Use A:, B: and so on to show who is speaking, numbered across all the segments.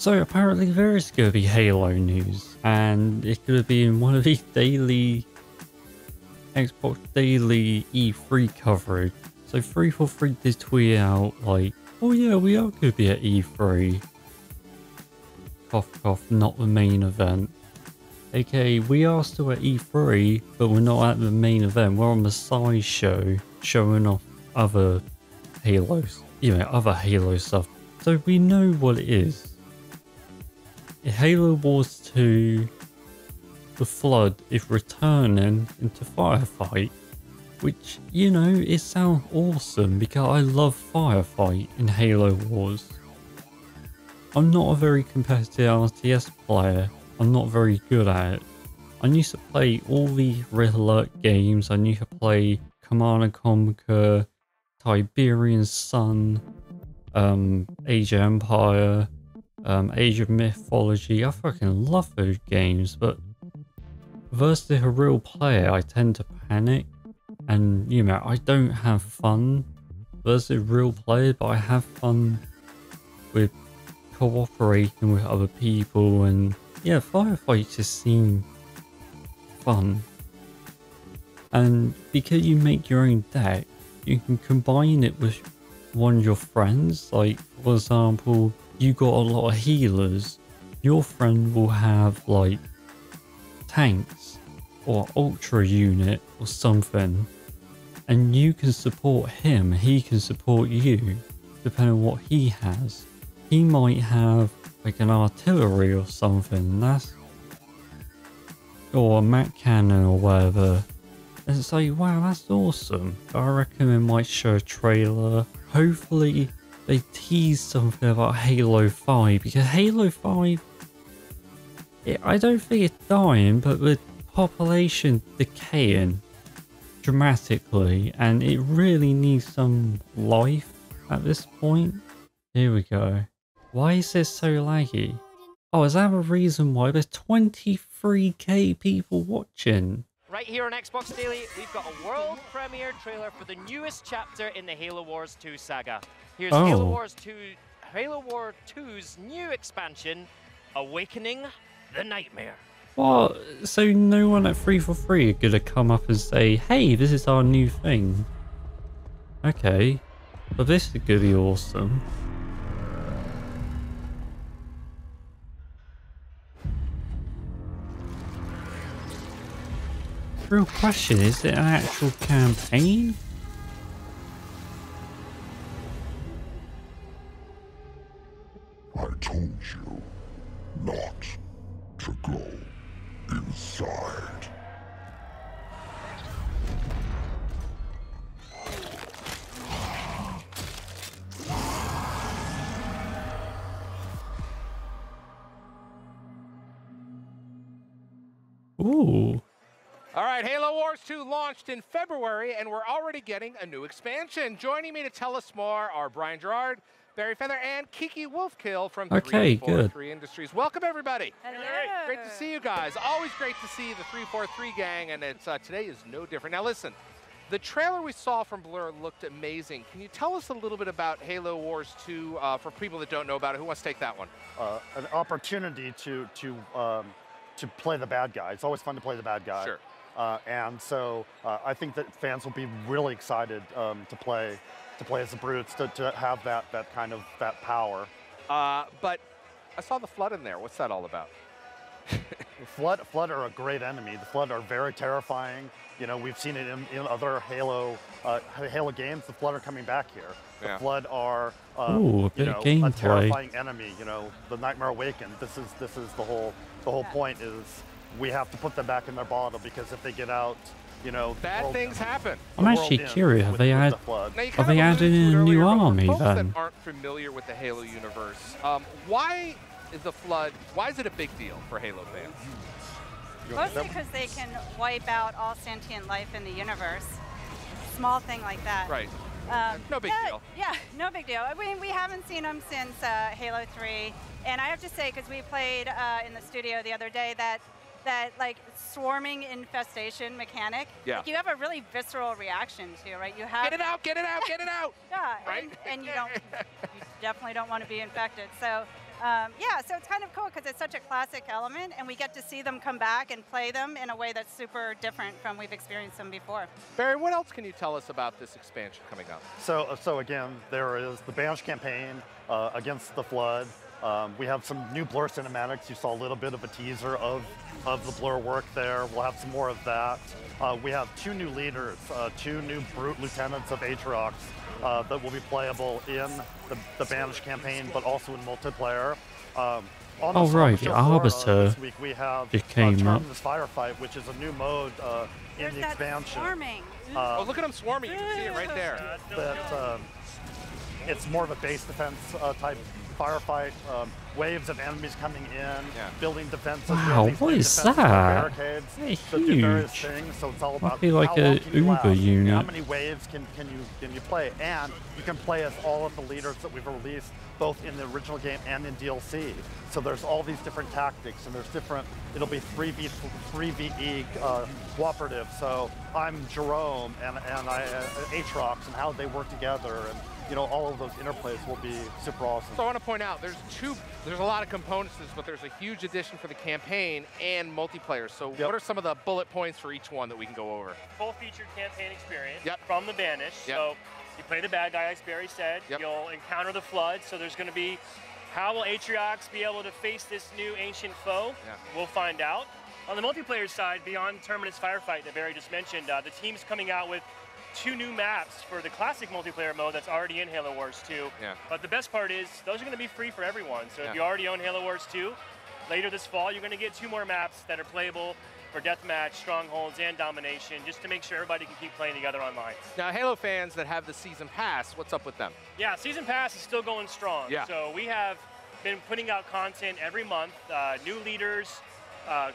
A: So apparently there is going to be Halo news, and it's going to be in one of these daily Xbox Daily E3 coverage. So 343 did tweet out like, oh yeah, we are going to be at E3. Cough cough, not the main event. AKA, we are still at E3, but we're not at the main event. We're on the side show, showing off other Halos, other Halo stuff. So we know what it is. In Halo Wars 2, the Flood is returning into Firefight, which, it sounds awesome because I love Firefight in Halo Wars. I'm not a very competitive RTS player, I'm not very good at it. I used to play all the Red Alert games, I used to play Command & Conquer, Tiberian Sun, Age of Empire, Age of Mythology. I fucking love those games, but versus a real player, I tend to panic, and I don't have fun versus real players, but I have fun with cooperating with other people, and yeah, firefights just seem fun. And because you make your own deck, you can combine it with one of your friends. Like, for example, you got a lot of healers, your friend will have like tanks or ultra unit or something, and you can support him, he can support you depending on what he has. He might have like an artillery or something, or a Mac cannon or whatever. And it's like, wow, that's awesome. I reckon it might show a trailer. Hopefully they tease something about Halo 5, because Halo 5, I don't think it's dying, but with population decaying dramatically, and it really needs some life at this point. Here we go. Why is this so laggy? Oh, is that a reason why there's 23k people watching?
B: Right here on Xbox Daily, we've got a world premiere trailer for the newest chapter in the Halo Wars 2 saga. Here's Halo War 2's new expansion, Awakening the Nightmare.
A: What? So no one at 343 are gonna come up and say, hey, this is our new thing. Okay, but this is gonna be awesome. Real question, is it an actual campaign?
C: I told you not to go inside.
A: Ooh.
D: All right, Halo Wars 2 launched in February, and we're already getting a new expansion. Joining me to tell us more are Brian Gerard, Barry Feather, and Kiki Wolfkill from 343 Industries. Welcome, everybody.
E: Hello.
D: Great to see you guys. Always great to see the 343 gang, and it's today is no different. Now, listen, the trailer we saw from Blur looked amazing. Can you tell us a little bit about Halo Wars 2 for people that don't know about it? Who wants to take that one?
F: An opportunity to play the bad guy. It's always fun to play the bad guy.
D: Sure.
F: And so I think that fans will be really excited to play as the Brutes, to have that kind of power.
D: But I saw the Flood in there. What's that all about?
F: Flood are a great enemy. The Flood are very terrifying. We've seen it in other Halo games. The Flood are coming back here. The Flood are
A: a
F: terrifying enemy. The Nightmare Awakened. This is the whole point is we have to put them back in their bottle, because if they get out,
D: bad things happen.
A: I'm actually curious. Are they adding in a new army
D: folks
A: then?
D: That aren't familiar with the Halo universe, why is the Flood? Why is it a big deal for Halo fans?
E: Mostly because they can wipe out all sentient life in the universe. Small thing like that.
D: Right. No big deal.
E: Yeah, no big deal. I mean, we haven't seen them since Halo 3, and I have to say, because we played in the studio the other day, that like swarming infestation mechanic, like, you have a really visceral reaction to, right? You have
D: get it out, get it out, get it out.
E: Yeah,
D: right?
E: and you definitely don't want to be infected. So Yeah, so it's kind of cool because it's such a classic element, and we get to see them come back and play them in a way that's super different from we've experienced them before.
D: Barry, what else can you tell us about this expansion coming up?
F: So again, there is the Banish campaign against the Flood. We have some new Blur cinematics. You saw a little bit of a teaser of the Blur work there. We'll have some more of that. We have 2 new leaders, 2 new Brute Lieutenants of Aatrox that will be playable in the Banish campaign, but also in multiplayer.
A: Oh right, the Arbiter
F: this week we have
A: came up.
F: Terminus Firefight, which is a new mode in the expansion.
E: Swarming.
D: Oh, look at them swarming. You can see it right there.
F: It's more of a base defense type firefight. Waves of enemies coming in, building defenses.
A: Wow, what is that?
F: Barricades.
A: It's
F: Do various
A: huge.
F: things. So it's all about
A: Must be like
F: how
A: a
F: long can you last?
A: Uber unit.
F: How many waves can you play? And you can play as all of the leaders that we've released, both in the original game and in DLC. So there's all these different tactics, and there's different. It'll be 3v3ve cooperative. So I'm Jerome and Aatrox, and how they work together, and all of those interplays will be super awesome.
D: So I want to point out, there's a lot of components to this, but there's a huge addition for the campaign and multiplayer. So what are some of the bullet points for each one that we can go over?
B: Full featured campaign experience from the Banish.
D: Yep.
B: So you play the bad guy, as Barry said.
D: Yep.
B: You'll encounter the Flood. So there's going to be, how will Aatrox be able to face this new ancient foe?
D: Yeah.
B: We'll find out. On the multiplayer side, beyond Terminus Firefight that Barry just mentioned, the team's coming out with 2 new maps for the classic multiplayer mode that's already in Halo Wars 2.
D: Yeah.
B: But the best part is those are going to be free for everyone. So if you already own Halo Wars 2, later this fall you're going to get 2 more maps that are playable for Deathmatch, Strongholds, and Domination, just to make sure everybody can keep playing together online.
D: Now, Halo fans that have the Season Pass, what's up with them?
B: Yeah, Season Pass is still going strong.
D: Yeah.
B: So we have been putting out content every month, new leaders,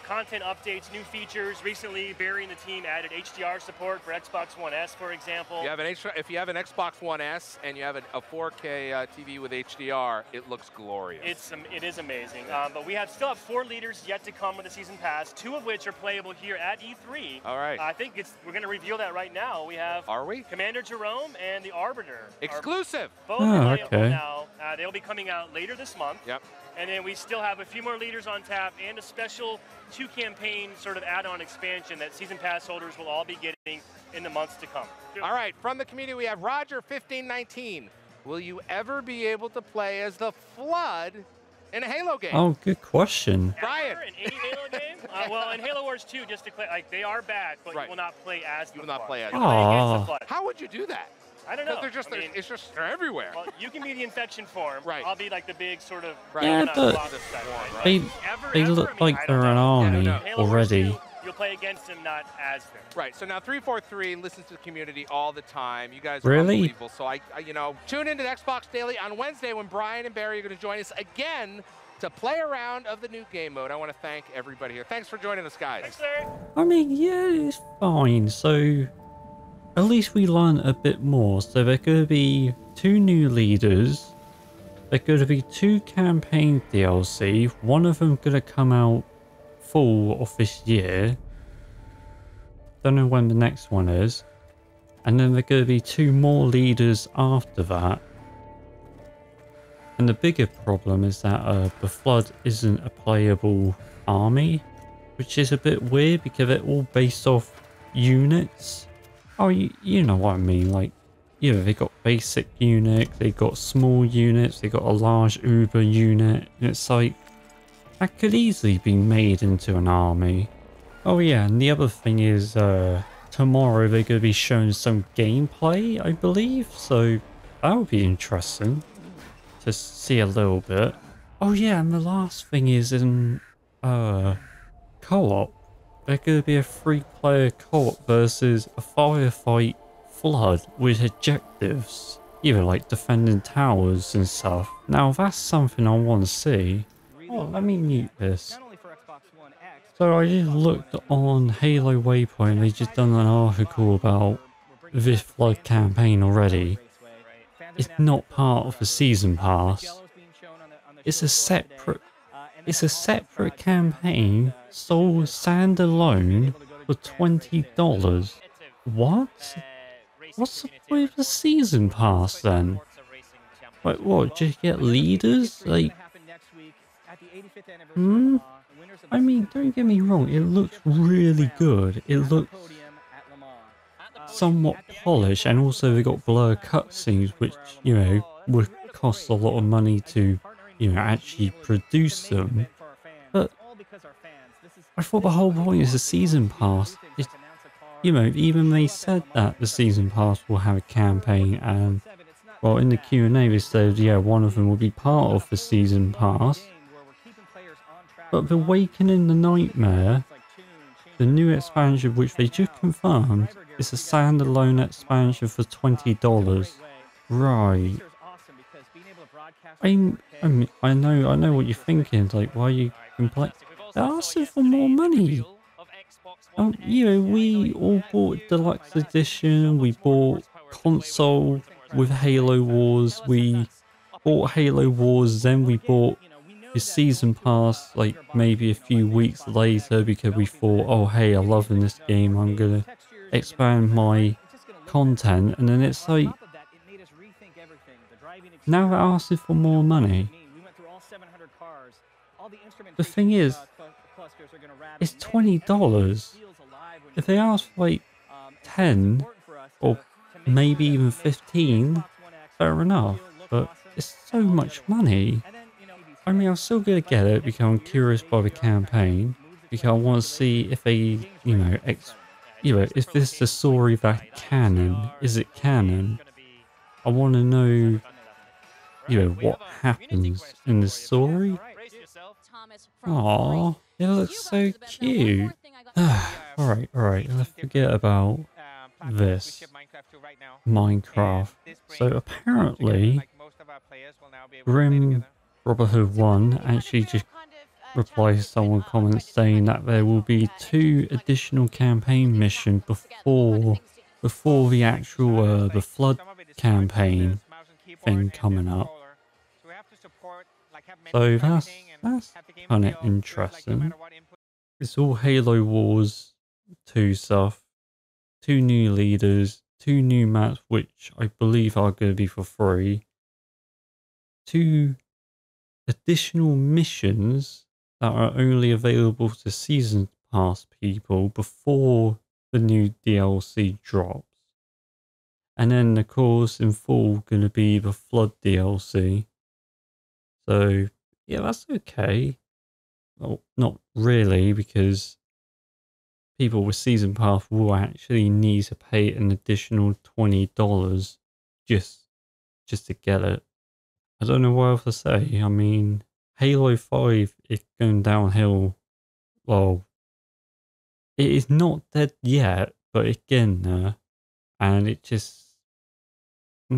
B: content updates, new features. Recently, Barry and the team added HDR support for Xbox One S, for example.
D: If you have an Xbox One S and you have a 4K TV with HDR, it looks glorious.
B: It is amazing. But we still have 4 leaders yet to come with the Season Pass, 2 of which are playable here at E3.
D: All right.
B: I think we're going to reveal that right now. We have Commander Jerome and the Arbiter.
D: Exclusive.
B: Both playable now. They'll be coming out later this month.
D: Yep.
B: And then we still have a few more leaders on tap and a special 2-campaign sort of add-on expansion that Season Pass holders will all be getting in the months to come.
D: All right, from the community we have Roger1519. Will you ever be able to play as the Flood in a Halo game?
A: Oh, good question.
B: Brian. In any Halo game? Well, in Halo Wars 2, just to clear, they are back, but you will not play as the Flood.
D: You will not play as
B: the Flood.
D: How would you do that?
B: I don't know.
D: They're everywhere.
B: Well, you can be the infection form.
D: Right.
B: I'll be like the big sort of.
A: Yeah, but they look like they're an army already.
B: You'll play against them, not as them.
D: Right. So now 343 listens to the community all the time. You guys are
A: really
D: unbelievable. So I tune into the Xbox Daily on Wednesday when Brian and Barry are going to join us again to play a round of the new game mode. I want to thank everybody here. Thanks for joining us, guys.
B: Thanks, Larry.
A: I mean, yeah, it's fine. So at least we learn a bit more. So there are going to be 2 new leaders. There are going to be 2 campaign DLC. One of them going to come out fall of this year. Don't know when the next one is. And then there are going to be 2 more leaders after that. And the bigger problem is that the Flood isn't a playable army, which is a bit weird because they're all based off units. Oh, you know what I mean, like, they got basic units, they got small units, they got a large Uber unit, and it's like, that could easily be made into an army. Oh yeah, and the other thing is, tomorrow they're going to be showing some gameplay, I believe, so that would be interesting to see a little bit. Oh yeah, and the last thing is in, co-op. There's going to be a 3-player co-op versus a firefight Flood with objectives, even like defending towers and stuff. Now that's something I want to see. Oh, let me mute this. So I just looked on Halo Waypoint, they just done an article about this Flood campaign already. It's not part of the season pass. It's a separate campaign sold standalone for $20. What? What's the point of the season pass then? Like what, just get leaders? Like, I mean, don't get me wrong, it looks really good. It looks somewhat polished, and also they got blur cutscenes, which, you know, would cost a lot of money to, you know, actually produce them. But I thought the whole point is a season pass. You know, even they said that the season pass will have a campaign, and well, in the Q&A they said, yeah, one of them will be part of the season pass. But the Awakening the Nightmare, the new expansion which they just confirmed, is a standalone expansion for $20. Right. I know what you're thinking. Like, why are you complaining? They're asking for more money. You know, we all bought Deluxe Edition. We bought console with Halo Wars. We bought Halo Wars. Then we bought the season pass, like maybe a few weeks later, because we thought, oh hey, I'm loving this game, I'm gonna expand my content. And then it's like, now they're asking for more money. The thing is, it's $20. If they ask for like 10 or maybe even 15, fair enough, but it's so much money. I mean, I'm still gonna get it because I'm curious by the campaign, because I want to see if they, you know, if this is the story that canon. Is it canon? I want to know, you know, what happens in the story. Aww, it looks so cute. Alright, let's forget about this Minecraft. So apparently, Grim Brotherhood 1 actually just replies to someone comments saying that there will be 2 additional campaign missions before the actual the flood campaign thing coming up. So that's kind of interesting. It's all Halo Wars 2 stuff, 2 new leaders, 2 new maps which I believe are going to be for free, 2 additional missions that are only available to season pass people before the new DLC drops. And then of course in fall going to be the Flood DLC. So yeah, that's okay. Well, not really, because people with season pass will actually need to pay an additional $20 just to get it. I don't know what else to say. I mean, Halo 5 is going downhill. Well, it is not dead yet, but it's getting there. And it just... I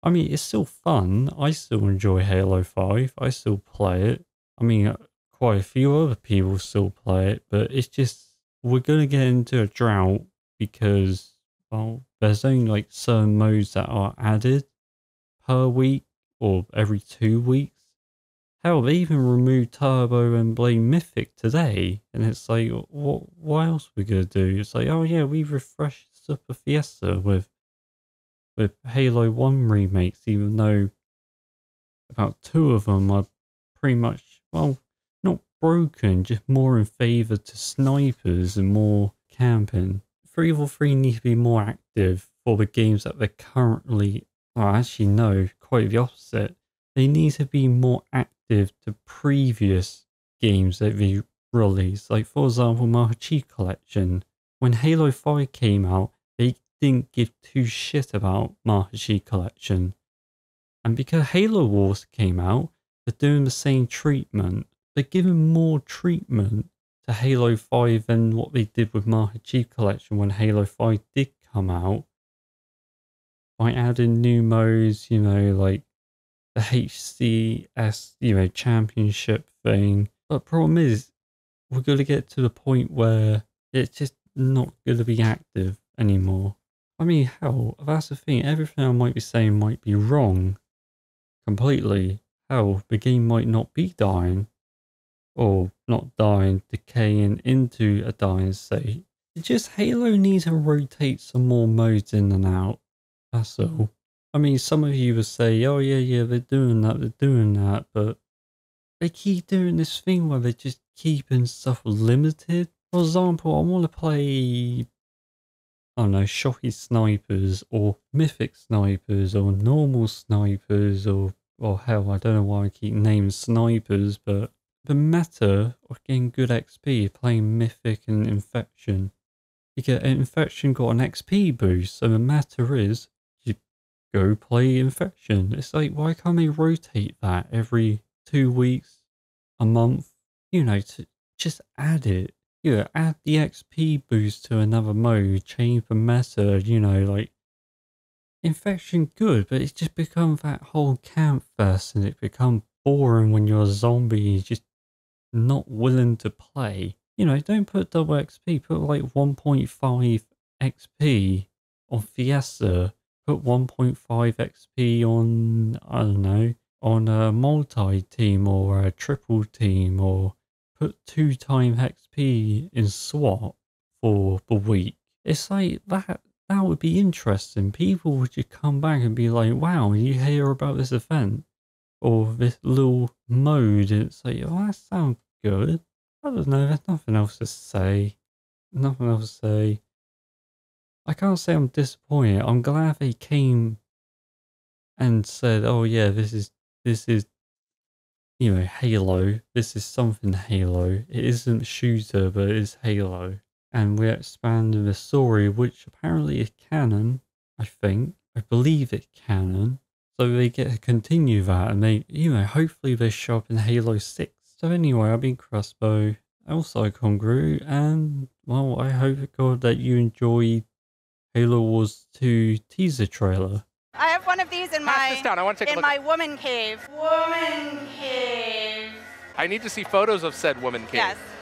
A: mean, it's still fun. I still enjoy Halo 5. I still play it. I mean, quite a few other people still play it, but it's just... We're going to get into a drought because, well, there's only like certain modes that are added per week or every 2 weeks. Hell, they even removed Turbo and Blade Mythic today, and it's like, what else are we gonna do? It's like, oh yeah, we refreshed Super Fiesta with Halo 1 remakes, even though about 2 of them are pretty much, well, not broken, just more in favour to snipers and more camping. 343 needs to be more active for the games that they're currently... Well, actually, no, quite the opposite. They need to be more active to previous games that they released. Like, for example, Master Chief Collection. When Halo 5 came out, they didn't give 2 shit about Master Chief Collection. And because Halo Wars came out, they're doing the same treatment. They're giving more treatment to Halo 5 than what they did with Master Chief Collection when Halo 5 did come out. By adding new modes, you know, like the HCS, you know, championship thing. But the problem is, we're going to get to the point where it's just not going to be active anymore. I mean, hell, that's the thing. Everything I might be saying might be wrong completely. Hell, the game might not be dying. Or not dying, decaying into a dying state. It's just Halo needs to rotate some more modes in and out. That's all. I mean, some of you will say, oh yeah, they're doing that, but they keep doing this thing where they're just keeping stuff limited. For example, I want to play, I don't know, shocky snipers or mythic snipers or normal snipers or hell, I don't know why I keep naming snipers, but the meta of getting good XP playing mythic and infection. You get infection got an XP boost, so the matter is you go play infection. It's like, why can't they rotate that every 2 weeks, a month? You know, to just add it. You know, add the XP boost to another mode, change the meta, you know, like infection good, but it's just become that whole camp fest and it become boring when you're a zombie and just not willing to play. You know, don't put double XP, put like 1.5 XP on Fiesta, put 1.5 XP on, I don't know, on a multi-team or a triple team, or put 2 times XP in SWAT for the week. It's like that would be interesting. People would just come back and be like, wow, you hear about this event or this little mode? And it's like, oh, that sounds good. I don't know, there's nothing else to say. Nothing else to say. I can't say I'm disappointed. I'm glad they came and said, oh yeah, this is, you know, Halo. This is something Halo. It isn't shooter, but it is Halo. And we're expanding the story, which apparently is canon, I think. I believe it's canon. So they get to continue that, and they, you know, hopefully they show up in Halo 6. So anyway, I've been Crossbow, also Congru, and, well, I hope to God that you enjoyed Halo Wars 2 teaser trailer.
E: I have one of these in my
D: down. I want to take a look
E: my woman cave. Woman cave.
D: I need to see photos of said woman cave.
E: Yes.